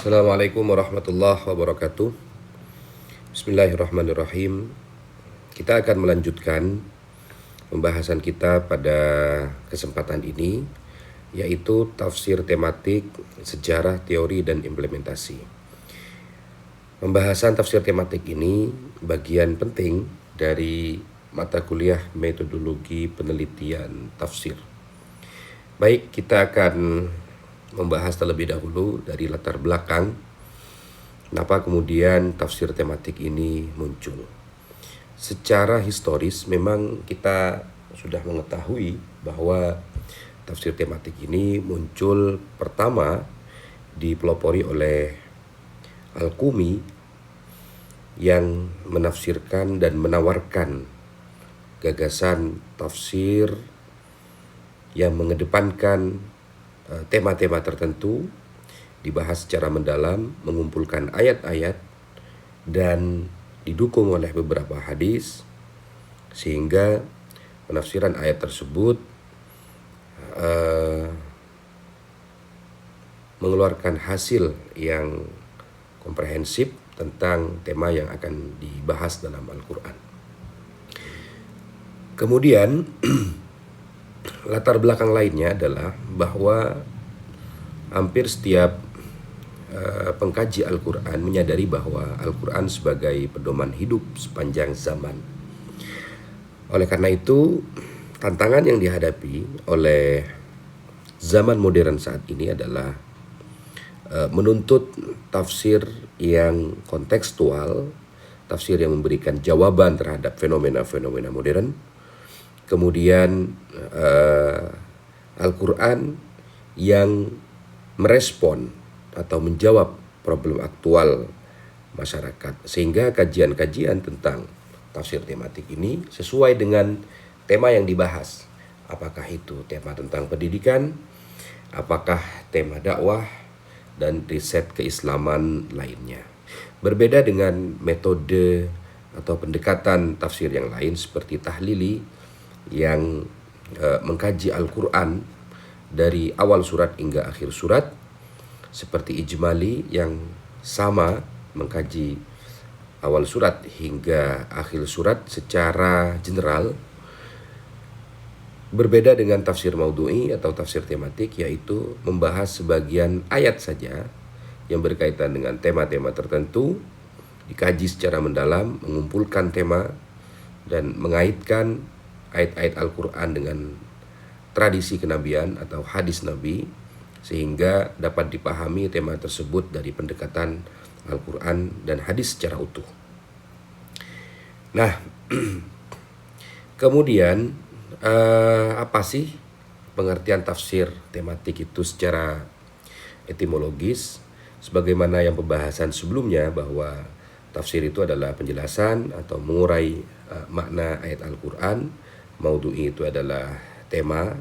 Assalamualaikum warahmatullahi wabarakatuh. Bismillahirrahmanirrahim. Kita akan melanjutkan pembahasan kita pada kesempatan ini, yaitu tafsir tematik, sejarah, teori, dan implementasi. Pembahasan tafsir tematik ini bagian penting dari mata kuliah metodologi penelitian tafsir. Baik, kita akan membahas terlebih dahulu dari latar belakang kenapa kemudian tafsir tematik ini muncul. Secara historis memang kita sudah mengetahui bahwa tafsir tematik ini muncul pertama dipelopori oleh Al-Qumi yang menafsirkan dan menawarkan gagasan tafsir yang mengedepankan tema-tema tertentu, dibahas secara mendalam, mengumpulkan ayat-ayat dan didukung oleh beberapa hadis, sehingga penafsiran ayat tersebut mengeluarkan hasil yang komprehensif tentang tema yang akan dibahas dalam Al-Quran. Kemudian latar belakang lainnya adalah bahwa hampir setiap pengkaji Al-Quran menyadari bahwa Al-Quran sebagai pedoman hidup sepanjang zaman. Oleh karena itu, tantangan yang dihadapi oleh zaman modern saat ini adalah menuntut tafsir yang kontekstual, tafsir yang memberikan jawaban terhadap fenomena-fenomena modern. Kemudian Al-Quran yang merespon atau menjawab problem aktual masyarakat, sehingga kajian-kajian tentang tafsir tematik ini sesuai dengan tema yang dibahas. Apakah itu tema tentang pendidikan, apakah tema dakwah, dan riset keislaman lainnya. Berbeda dengan metode atau pendekatan tafsir yang lain seperti tahlili yang mengkaji Al-Quran dari awal surat hingga akhir surat, seperti ijmali yang sama mengkaji awal surat hingga akhir surat secara general. Berbeda dengan tafsir maudhu'i atau tafsir tematik, yaitu membahas sebagian ayat saja yang berkaitan dengan tema-tema tertentu, dikaji secara mendalam, mengumpulkan tema dan mengaitkan ayat-ayat Al-Quran dengan tradisi kenabian atau hadis Nabi, sehingga dapat dipahami tema tersebut dari pendekatan Al-Quran dan hadis secara utuh. Nah, kemudian apa sih pengertian tafsir tematik itu secara etimologis? Sebagaimana yang pembahasan sebelumnya, bahwa tafsir itu adalah penjelasan atau mengurai makna ayat Al-Quran. Maudhu'i itu adalah tema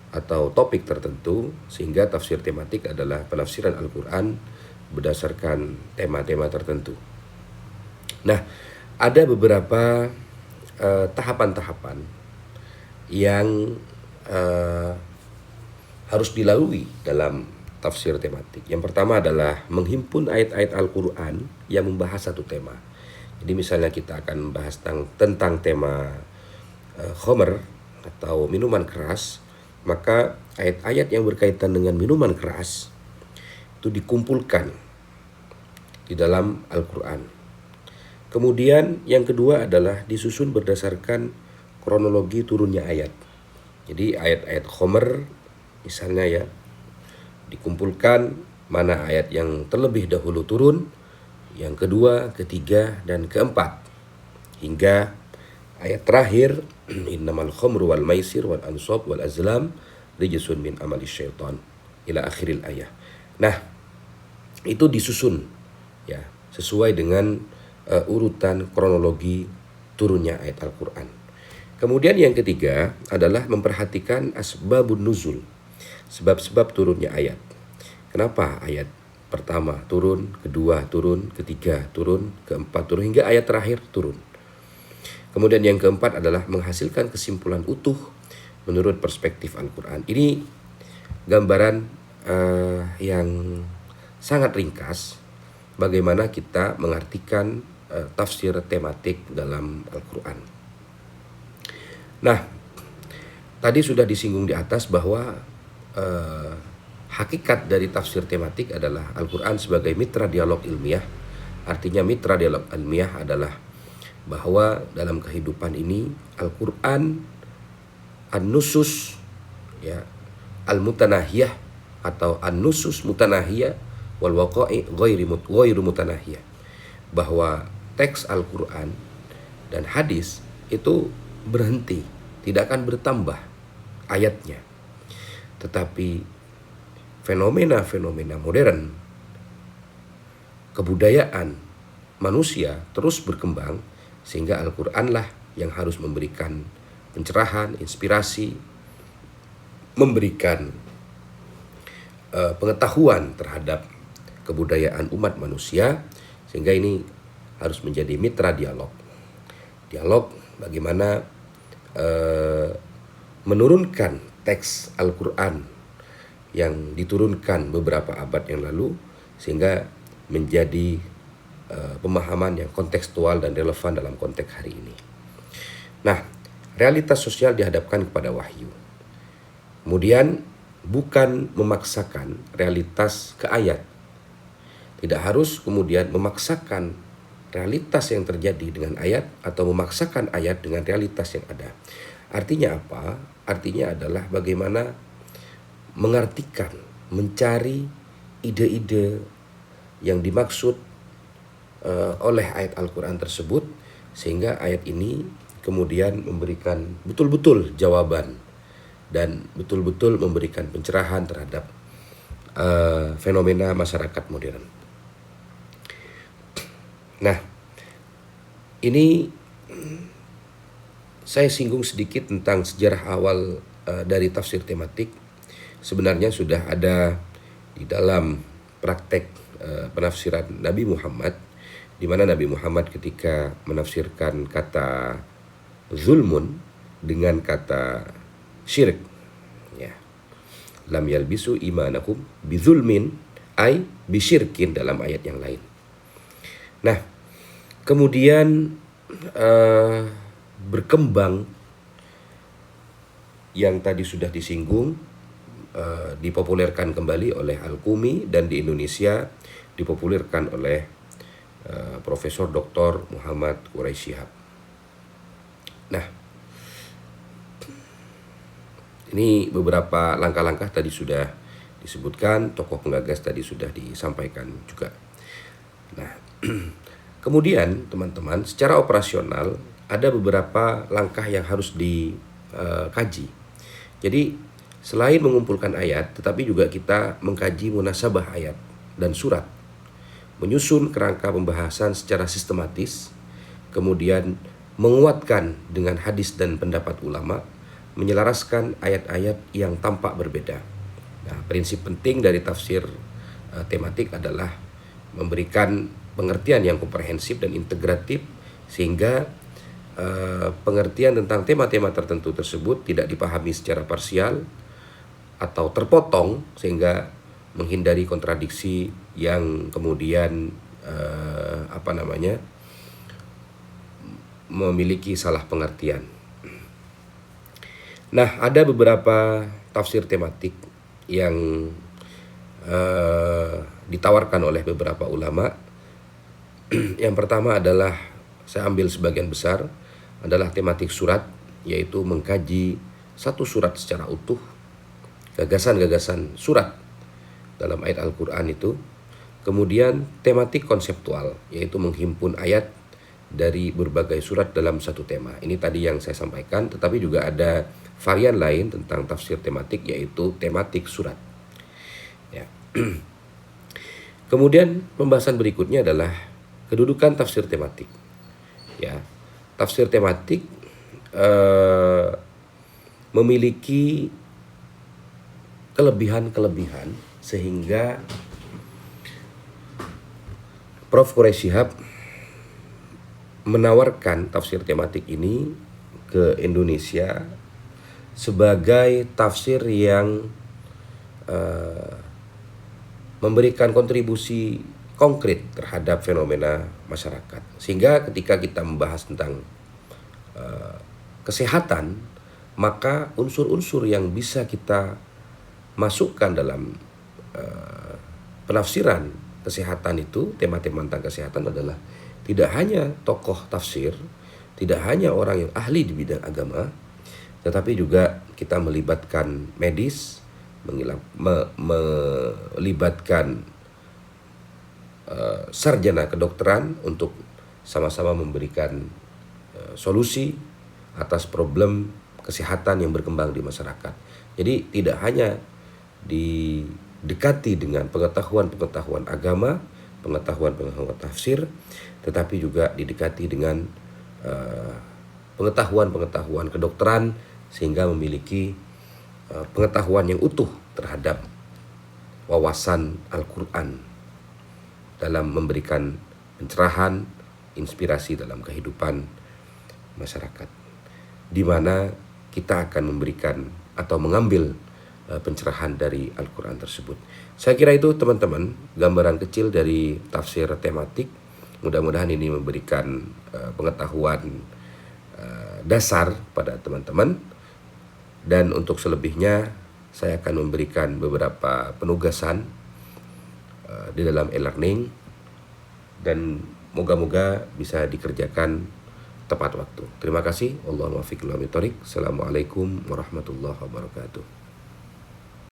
atau topik tertentu, sehingga tafsir tematik adalah penafsiran Al-Quran berdasarkan tema-tema tertentu. Nah, ada beberapa tahapan-tahapan yang harus dilalui dalam tafsir tematik. Yang pertama adalah menghimpun ayat-ayat Al-Quran yang membahas satu tema. Jadi misalnya kita akan membahas tentang tema khomer atau minuman keras, maka ayat-ayat yang berkaitan dengan minuman keras itu dikumpulkan di dalam Al-Quran. Kemudian yang kedua adalah disusun berdasarkan kronologi turunnya ayat. Jadi ayat-ayat khomer misalnya ya, dikumpulkan mana ayat yang terlebih dahulu turun, yang kedua, ketiga, dan keempat, hingga ayat terakhir, innamal khamru wal maisir wal ansab wal azlam rijsun min amali syaitan, ila akhiril ayah. Nah, itu disusun ya sesuai dengan urutan kronologi turunnya ayat Al-Quran. Kemudian yang ketiga adalah memperhatikan asbabun nuzul, sebab-sebab turunnya ayat. Kenapa ayat pertama turun, kedua turun, ketiga turun, keempat turun, hingga ayat terakhir turun. Kemudian yang keempat adalah menghasilkan kesimpulan utuh menurut perspektif Al-Quran. Ini gambaran yang sangat ringkas bagaimana kita mengartikan tafsir tematik dalam Al-Quran. Nah, tadi sudah disinggung di atas bahwa hakikat dari tafsir tematik adalah Al-Quran sebagai mitra dialog ilmiah. Artinya mitra dialog ilmiah adalah bahwa dalam kehidupan ini Al-Quran an-nusus, ya, al-mutanahiyah atau an-nusus mutanahiyah wal waqa'i ghairu mutanahiyah, bahwa teks Al-Quran dan hadis itu berhenti, tidak akan bertambah ayatnya, tetapi fenomena-fenomena modern, kebudayaan manusia terus berkembang, sehingga Al-Quran lah yang harus memberikan pencerahan, inspirasi, memberikan pengetahuan terhadap kebudayaan umat manusia, sehingga ini harus menjadi mitra dialog. Dialog bagaimana menurunkan teks Al-Quran yang diturunkan beberapa abad yang lalu, sehingga menjadi pemahaman yang kontekstual dan relevan dalam konteks hari ini. Nah, realitas sosial dihadapkan kepada wahyu. Kemudian bukan memaksakan realitas ke ayat. Tidak harus kemudian memaksakan realitas yang terjadi dengan ayat atau memaksakan ayat dengan realitas yang ada. Artinya apa? Artinya adalah bagaimana mengartikan, mencari ide-ide yang dimaksud oleh ayat Al-Quran tersebut, sehingga ayat ini kemudian memberikan betul-betul jawaban dan betul-betul memberikan pencerahan terhadap fenomena masyarakat modern. Nah, ini saya singgung sedikit tentang sejarah awal dari tafsir tematik. Sebenarnya sudah ada di dalam praktek penafsiran Nabi Muhammad, di mana Nabi Muhammad ketika menafsirkan kata zulmun dengan kata syirik, ya, lam yalbisu imanakum bizulmin ay bisyirkin dalam ayat yang lain. Nah, kemudian berkembang yang tadi sudah disinggung, dipopulerkan kembali oleh Al-Qumi, dan di Indonesia dipopulerkan oleh Profesor Dr. Muhammad Quraish Shihab. Nah, ini beberapa langkah-langkah tadi sudah disebutkan, tokoh penggagas tadi sudah disampaikan juga. Nah, kemudian teman-teman, secara operasional ada beberapa langkah yang harus dikaji. Jadi selain mengumpulkan ayat, tetapi juga kita mengkaji munasabah ayat dan surat, menyusun kerangka pembahasan secara sistematis, kemudian menguatkan dengan hadis dan pendapat ulama, menyelaraskan ayat-ayat yang tampak berbeda. Nah, prinsip penting dari tafsir tematik adalah memberikan pengertian yang komprehensif dan integratif, sehingga pengertian tentang tema-tema tertentu tersebut tidak dipahami secara parsial atau terpotong, sehingga menghindari kontradiksi yang kemudian memiliki salah pengertian. Nah, ada beberapa tafsir tematik yang ditawarkan oleh beberapa ulama. Yang pertama adalah, saya ambil sebagian besar, adalah tematik surat, yaitu mengkaji satu surat secara utuh, gagasan-gagasan surat dalam ayat Al-Quran itu. Kemudian tematik konseptual, yaitu menghimpun ayat dari berbagai surat dalam satu tema. Ini tadi yang saya sampaikan, tetapi juga ada varian lain tentang tafsir tematik, yaitu tematik surat, ya. Kemudian pembahasan berikutnya adalah kedudukan tafsir tematik, ya. Tafsir tematik memiliki kelebihan-kelebihan, sehingga Prof. Quraish Shihab menawarkan tafsir tematik ini ke Indonesia sebagai tafsir yang memberikan kontribusi konkret terhadap fenomena masyarakat. Sehingga ketika kita membahas tentang kesehatan, maka unsur-unsur yang bisa kita masukkan dalam penafsiran kesehatan itu, tema-tema tentang kesehatan adalah tidak hanya tokoh tafsir, tidak hanya orang yang ahli di bidang agama, tetapi juga kita melibatkan medis, melibatkan sarjana kedokteran untuk sama-sama memberikan solusi atas problem kesehatan yang berkembang di masyarakat. Jadi tidak hanya didekati dengan pengetahuan-pengetahuan agama, pengetahuan-pengetahuan tafsir, tetapi juga didekati dengan pengetahuan-pengetahuan kedokteran sehingga memiliki pengetahuan yang utuh terhadap wawasan Al-Quran dalam memberikan pencerahan, inspirasi dalam kehidupan masyarakat, di mana kita akan memberikan atau mengambil pencerahan dari Al-Quran tersebut. Saya kira itu teman-teman, gambaran kecil dari tafsir tematik. Mudah-mudahan ini memberikan pengetahuan dasar pada teman-teman. Dan untuk selebihnya saya akan memberikan beberapa penugasan di dalam e-learning dan moga-moga bisa dikerjakan tepat waktu. Terima kasih. Wallahul muwaffiq ila aqwamit thoriq. Assalamualaikum warahmatullahi wabarakatuh.